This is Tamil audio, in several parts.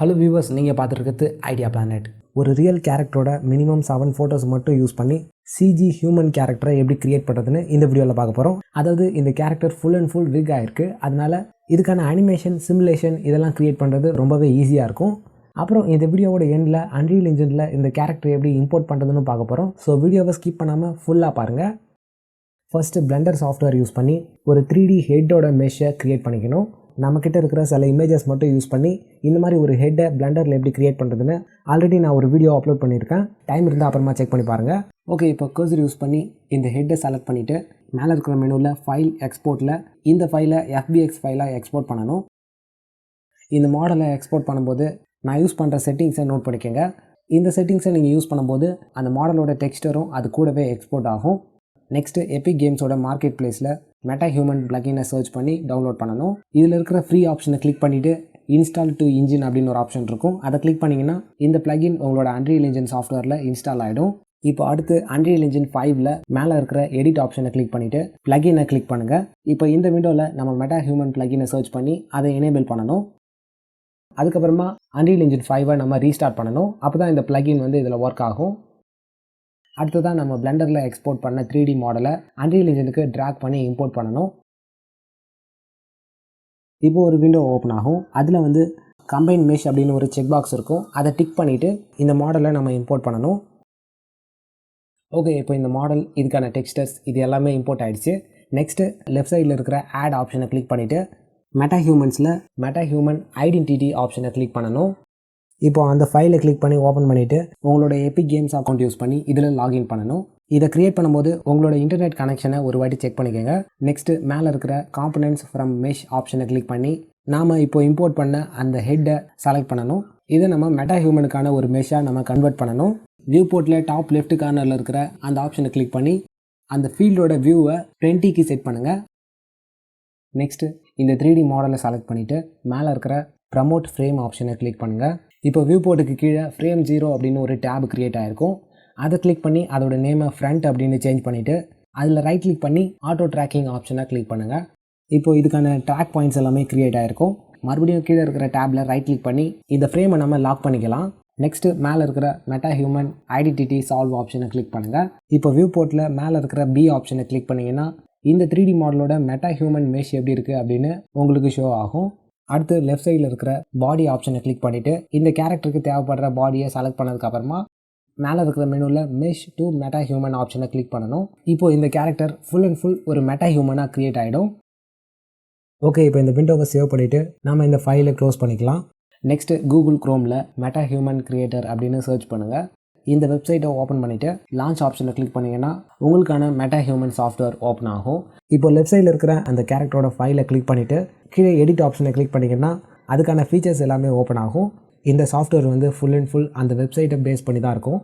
ஹலோ வியூவர்ஸ், நீங்கள் பார்த்துருக்கிறது ஐடியா பிளானட். ஒரு ரியல் கேரக்டரோட மினிமம் 7 ஃபோட்டோஸ் மட்டும் யூஸ் பண்ணி சிஜி ஹியூமன் கேரக்டரை எப்படி கிரியேட் பண்ணுறதுன்னு இந்த வீடியோவில் பார்க்க போகிறோம். அதாவது இந்த கேரக்டர் ஃபுல் அண்ட் ஃபுல் விக் ஆகிருக்கு. அதனால இதுக்கான அனிமேஷன், சிமுலேஷன் இதெல்லாம் கிரியேட் பண்ணுறது ரொம்பவே ஈஸியாக இருக்கும். அப்புறம் இந்த வீடியோவோட எண்டில் அன்ரியல் இன்ஜினில் இந்த கேரக்டர் எப்படி இம்போர்ட் பண்ணுறதுன்னு பார்க்க போகிறோம். ஸோ வீடியோவை ஸ்கிப் பண்ணாமல் ஃபுல்லாக பாருங்கள். ஃபஸ்ட்டு பிளெண்டர் சாஃப்ட்வேர் யூஸ் பண்ணி ஒரு 3D ஹெட்டோட மெஷ்ஷை க்ரியேட் பண்ணிக்கணும். நம்மக்கிட்ட இருக்கிற சில இமேஜஸ் மட்டும் யூஸ் பண்ணி இந்த மாதிரி ஒரு ஹெட்டை பிளெண்டரில் எப்படி க்ரியேட் பண்ணுறதுன்னு ஆல்ரெடி நான் ஒரு வீடியோ அப்லோட் பண்ணியிருக்கேன். டைம் இருந்தால் அப்புறமா செக் பண்ணி பாருங்கள். ஓகே, இப்போ கர்சர் யூஸ் பண்ணி இந்த ஹெட்டை செலக்ட் பண்ணிவிட்டு மேலே இருக்கிற மெனுவில் ஃபைல் எக்ஸ்போர்ட்டில் இந்த ஃபைலை FBX ஃபைலாக எக்ஸ்போர்ட் பண்ணணும். இந்த மாடலை எக்ஸ்போர்ட் பண்ணும்போது நான் யூஸ் பண்ணுற செட்டிங்ஸை நோட் பண்ணிக்கோங்க. இந்த செட்டிங்ஸை நீங்கள் யூஸ் பண்ணும்போது அந்த மாடலோட டெக்ஸ்டரும் அது கூடவே எக்ஸ்போர்ட் ஆகும். நெக்ஸ்ட்டு எபிக் கேம்ஸோட மார்க்கெட் பிளேஸில் மெட்டாஹியூமன் பிளகினை சர்ச் பண்ணி டவுன்லோட் பண்ணணும். இதில் இருக்கிற ஃப்ரீ ஆப்ஷனை கிளிக் பண்ணிவிட்டு இன்ஸ்டால் டு இன்ஜின் அப்படின்னு ஒரு ஆப்ஷன் இருக்கும். அதை கிளிக் பண்ணிங்கன்னா இந்த பிளகின் உங்களோட அன்ரியல் இன்ஜின் சாஃப்ட்வேரில் இன்ஸ்டால் ஆகிடும். இப்போ அடுத்து அன்ரியல் இன்ஜின் 5ல் மேலே இருக்கிற எடிட் ஆப்ஷனை கிளிக் பண்ணிவிட்டு பிளகினை கிளிக் பண்ணுங்கள். இப்போ இந்த விண்டோவில் நம்ம மெட்டாஹியூமன் பிளகினை சர்ச் பண்ணி அதை எனேபிள் பண்ணணும். அதுக்கப்புறமா அன்ரியல் இன்ஜின் 5ஐ நம்ம ரீஸ்டார்ட் பண்ணணும். அப்போ தான் இந்த பிளகின் இதில் ஒர்க் ஆகும். அடுத்ததான் நம்ம பிளெண்டரில் எக்ஸ்போர்ட் பண்ண 3D மாடலை அன்ரியல் இன்ஜினுக்கு ட்ராக் பண்ணி இம்போர்ட் பண்ணணும். இப்போ ஒரு விண்டோ ஓப்பன் ஆகும். அதில் கம்பைன் மெஷ் அப்படின்னு ஒரு செக் பாக்ஸ் இருக்கும். அதை டிக் பண்ணிவிட்டு இந்த மாடலை நம்ம இம்போர்ட் பண்ணணும். ஓகே, இப்போ இந்த மாடல், இதுக்கான டெக்ஸ்டர்ஸ் இது எல்லாமே இம்போர்ட் ஆகிடுச்சு. நெக்ஸ்ட்டு லெஃப்ட் சைடில் இருக்கிற ஆட் ஆப்ஷனை கிளிக் பண்ணிவிட்டு மெட்டாஹியூமன்ஸில் மெட்டாஹியூமன் ஐடென்டிட்டி ஆப்ஷனை கிளிக் பண்ணணும். இப்போ அந்த ஃபைலை கிளிக் பண்ணி ஓப்பன் பண்ணிவிட்டு உங்களோட எபிக் கேம்ஸ் அக்கௌண்ட் யூஸ் பண்ணி இதில் லாகின் பண்ணணும். இதை க்ரியேட் பண்ணும்போது உங்களோட இன்டர்நெட் கனெக்ஷனை ஒரு வாட்டி செக் பண்ணிக்கோங்க. நெக்ஸ்ட்டு மேலே இருக்கிற காம்பனன்ட்ஸ் ஃப்ரம் மெஷ் ஆப்ஷனை கிளிக் பண்ணி நாம் இப்போ இம்போர்ட் பண்ண அந்த ஹெட்டை செலக்ட் பண்ணணும். இதை நம்ம மெட்டாஹியூமனுக்கான ஒரு மெஷ்ஷாக நம்ம கன்வெர்ட் பண்ணணும். வியூ போர்ட்டில் டாப் லெஃப்ட் கார்னரில் இருக்கிற அந்த ஆப்ஷனை கிளிக் பண்ணி அந்த ஃபீல்டோட வியூவை 20க்கு செட் பண்ணுங்கள். நெக்ஸ்ட்டு இந்த 3D மாடலை செலக்ட் பண்ணிவிட்டு மேலே இருக்கிற ப்ரமோட் ஃப்ரேம் ஆப்ஷனை கிளிக் பண்ணுங்கள். இப்போ வியூ போர்ட்டுக்கு கீழே ஃப்ரேம் 0 அப்படின்னு ஒரு டேப் க்ரியேட் ஆகிருக்கும். அதை கிளிக் பண்ணி அதோட நேமை ஃப்ரண்ட் அப்படின்னு சேஞ்ச் பண்ணிவிட்டு அதில் ரைட் கிளிக் பண்ணி ஆட்டோ ட்ராக்கிங் ஆப்ஷனை கிளிக் பண்ணுங்கள். இப்போ இதுக்கான ட்ராக் பாயிண்ட்ஸ் எல்லாமே க்ரியேட் ஆகிருக்கும். மறுபடியும் கீழே இருக்கிற டேப்பில் ரைட் கிளிக் பண்ணி இந்த ஃப்ரேமை நம்ம லாக் பண்ணிக்கலாம். நெக்ஸ்ட்டு மேலே இருக்கிற மெட்டாஹியூமன் ஐடென்டிட்டி சால்வ் ஆப்ஷனை கிளிக் பண்ணுங்கள். இப்போ வியூ போர்ட்டில் மேலே இருக்கிற B ஆப்ஷனை கிளிக் பண்ணிங்கன்னா இந்த 3D மாடலோட மெட்டாஹியூமன் மெஷ் எப்படி இருக்குது அப்படின்னு உங்களுக்கு ஷோ ஆகும். அடுத்து லெஃப்ட் சைடில் இருக்கிற பாடி ஆப்ஷனை கிளிக் பண்ணிவிட்டு இந்த கேரக்டருக்கு தேவைப்படுற பாடியை செலக்ட் பண்ணதுக்கப்புறமா மேலே இருக்கிற மெனுவில் மெஷ் டு மெட்டாஹியூமன் ஆப்ஷனை கிளிக் பண்ணணும். இப்போது இந்த கேரக்டர் ஃபுல் அண்ட் ஃபுல் ஒரு மெட்டாஹியூமனாக க்ரியேட் ஆகிடும். ஓகே, இப்போ இந்த விண்டோவை சேவ் பண்ணிவிட்டு நம்ம இந்த ஃபைலை க்ளோஸ் பண்ணிக்கலாம். நெக்ஸ்ட்டு கூகுள் க்ரோமில் மெட்டாஹியூமன் கிரியேட்டர் அப்படின்னு சர்ச் பண்ணுங்கள். இந்த வெப்சைட்டை ஓப்பன் பண்ணிவிட்டு லான்ச் ஆப்ஷனை கிளிக் பண்ணிங்கன்னா உங்களுக்கான மெட்டாஹியூமன் சாஃப்ட்வேர் ஓப்பன் ஆகும். இப்போ லெஃப்ட் சைடில் இருக்கிற அந்த கேரக்டரோட ஃபைலை கிளிக் பண்ணிவிட்டு கீழே எடிட் ஆப்ஷனை கிளிக் பண்ணிங்கன்னா அதுக்கான ஃபீச்சர்ஸ் எல்லாமே ஓப்பன் ஆகும். இந்த சாஃப்ட்வேர் ஃபுல் அண்ட் ஃபுல் அந்த வெப்சைட்டை பேஸ் பண்ணி தான் இருக்கும்.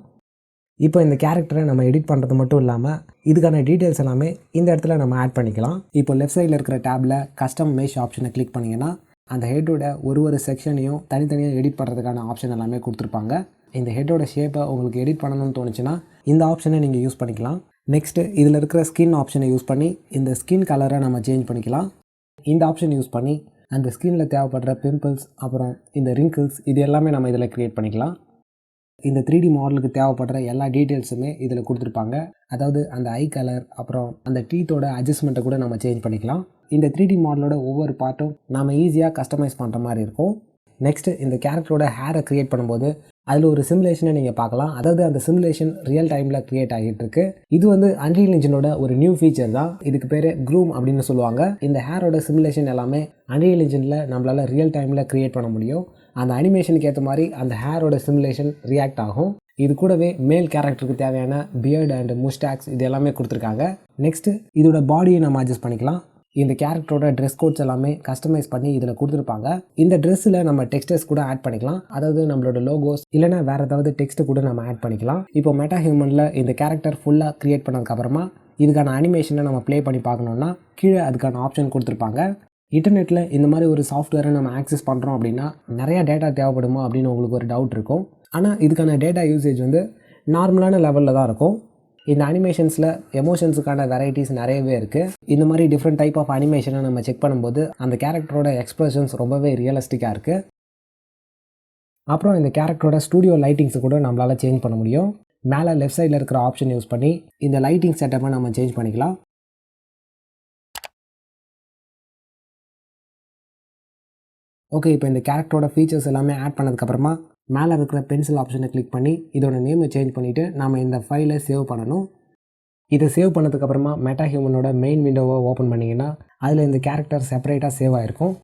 இப்போ இந்த கேரக்டரை நம்ம எடிட் பண்ணுறது மட்டும் இல்லாமல் இதுக்கான டீட்டெயில்ஸ் எல்லாமே இந்த இடத்துல நம்ம ஆட் பண்ணிக்கலாம். இப்போ லெஃப்ட் சைடில் இருக்கிற டேப்பில் கஸ்டம் மெஷ் ஆப்ஷனை கிளிக் பண்ணிங்கன்னா அந்த ஹெட்டோட ஒரு செக்ஷனையும் தனித்தனியாக எடிட் பண்ணுறதுக்கான ஆப்ஷன் எல்லாமே கொடுத்துருப்பாங்க. இந்த ஹெட்டோட ஷேப்பை உங்களுக்கு எடிட் பண்ணணும்னு தோணுச்சுன்னா இந்த ஆப்ஷனை நீங்கள் யூஸ் பண்ணிக்கலாம். நெக்ஸ்ட்டு இதில் இருக்கிற ஸ்கின் ஆப்ஷனை யூஸ் பண்ணி இந்த ஸ்கின் கலரை நம்ம சேஞ்ச் பண்ணிக்கலாம். இந்த ஆப்ஷன் யூஸ் பண்ணி அந்த ஸ்கின்னில் தேவைப்படுற பிம்பிள்ஸ், அப்புறம் இந்த ரிங்கிள்ஸ் இது எல்லாமே நம்ம இதில் க்ரியேட் பண்ணிக்கலாம். இந்த 3D மாடலுக்கு தேவைப்படுற எல்லா டீட்டெயில்ஸுமே இதில் கொடுத்துருப்பாங்க. அதாவது அந்த ஐ கலர், அப்புறம் அந்த டீத்தோட அட்ஜஸ்ட்மெண்ட்டை கூட நம்ம சேஞ்ச் பண்ணிக்கலாம். இந்த 3D மாடலோட ஒவ்வொரு பார்ட்டும் நம்ம ஈஸியாக கஸ்டமைஸ் பண்ணுற மாதிரி இருக்கும். நெக்ஸ்ட்டு இந்த கேரக்டரோட ஹேரை க்ரியேட் பண்ணும்போது அதில் ஒரு சிமுலேஷனை நீங்கள் பார்க்கலாம். அதாவது அந்த சிமுலேஷன் ரியல் டைமில் க்ரியேட் ஆகிட்டு இருக்கு. இது அன்ரியல் இன்ஜினோட ஒரு நியூ ஃபீச்சர் தான். இதுக்கு பேர் க்ரூம் அப்படின்னு சொல்லுவாங்க. இந்த ஹேரோட சிமுலேஷன் எல்லாமே அன்ரியல் இன்ஜினில் நம்மளால் ரியல் டைமில் க்ரியேட் பண்ண முடியும். அந்த அனிமேஷனுக்கு ஏற்ற மாதிரி அந்த ஹேரோட சிமுலேஷன் ரியாக்ட் ஆகும். இது கூடவே மேல் கேரக்டருக்கு தேவையான பியர்டு அண்ட் முஸ்டாக்ஸ் இது எல்லாமே கொடுத்துருக்காங்க. நெக்ஸ்ட்டு இதோட பாடியை நம்ம அட்ஜஸ்ட் பண்ணிக்கலாம். இந்த கேரக்டரோட ட்ரெஸ் கோட்ஸ் எல்லாமே கஸ்டமைஸ் பண்ணி இதில் கொடுத்துருப்பாங்க. இந்த ட்ரெஸ்ஸில் நம்ம டெக்ஸ்டர்ஸ் கூட ஆட் பண்ணிக்கலாம். அதாவது நம்மளோட லோகோஸ் இல்லைனா வேறு ஏதாவது டெக்ஸ்ட் கூட நம்ம ஆட் பண்ணிக்கலாம். இப்போ மெட்டாஹியூமனில் இந்த கேரக்டர் ஃபுல்லாக க்ரியேட் பண்ணதுக்கப்புறமா இதுக்கான அனிமேஷனை நம்ம ப்ளே பண்ணி பார்க்கணுன்னா கீழே அதுக்கான ஆப்ஷன் கொடுத்துருப்பாங்க. இன்டர்நெட்டில் இந்த மாதிரி ஒரு சாஃப்ட்வேரை நம்ம ஆக்சஸ் பண்ணுறோம் அப்படின்னா நிறையா டேட்டா தேவைப்படுமா அப்படின்னு உங்களுக்கு ஒரு டவுட் இருக்கும். ஆனால் இதுக்கான டேட்டா யூசேஜ் நார்மலான லெவலில் தான் இருக்கும். இந்த அனிமேஷன்ஸில் எமோஷன்ஸுக்கான வெரைட்டிஸ் நிறையவே இருக்குது. இந்த மாதிரி டிஃப்ரெண்ட் டைப் ஆஃப் அனிமேஷனை நம்ம செக் பண்ணும்போது அந்த கேரக்டரோட எக்ஸ்பிரஷன்ஸ் ரொம்பவே ரியலிஸ்டிக்காக இருக்குது. அப்புறம் இந்த கேரக்டரோட ஸ்டூடியோ லைட்டிங்ஸை கூட நம்மளால் சேஞ்ச் பண்ண முடியும். மேலே லெஃப்ட் சைடில் இருக்கிற ஆப்ஷன் யூஸ் பண்ணி இந்த லைட்டிங் செட்டப்பை நம்ம சேஞ்ச் பண்ணிக்கலாம். ஓகே, இப்போ இந்த கேரக்டரோட ஃபீச்சர்ஸ் எல்லாமே ஆட் பண்ணதுக்கப்புறமா மேலே இருக்கிற பென்சில் ஆப்ஷனை கிளிக் பண்ணி இதோட நேமை சேஞ்ச் பண்ணிவிட்டு நம்ம இந்த ஃபைலை சேவ் பண்ணணும். இதை சேவ் பண்ணதுக்கப்புறமா மெட்டாஹியூமனோட மெயின் விண்டோவை ஓப்பன் பண்ணிங்கன்னா அதில் இந்த கேரக்டர் செப்பரேட்டாக சேவ் ஆகிருக்கும்.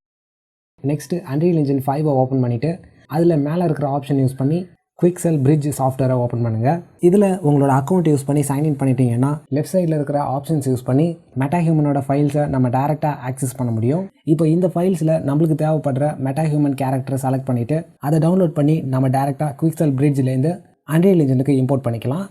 நெக்ஸ்ட்டு அன்ரியல் இன்ஜின் 5 ஓப்பன் பண்ணிவிட்டு அதில் மேலே இருக்கிற ஆப்ஷன் யூஸ் பண்ணி குவிக்செல் பிரிட்ஜ் சாஃப்ட்வேரை ஓப்பன் பண்ணுங்கள். இதில் உங்களோட அக்கௌண்ட் யூஸ் பண்ணி சைன்இன் பண்ணிட்டீங்கன்னா லெஃப்ட் சைடில் இருக்கிற ஆப்ஷன்ஸ் யூஸ் பண்ணி மெட்டாஹியூமனோட ஃபைல்ஸை நம்ம டேரெக்டாக ஆக்சஸ் பண்ண முடியும். இப்போ இந்த ஃபைல்ஸில் நம்மளுக்கு தேவைப்படுற மெட்டாஹியூமன் கேரக்டரை செலக்ட் பண்ணிவிட்டு அதை டவுன்லோட் பண்ணி நம்ம டேரெக்டாக குவிக்செல் பிரிட்ஜ்லேருந்து அன்ரியல் இன்ஜினுக்கு இம்போர்ட் பண்ணிக்கலாம்.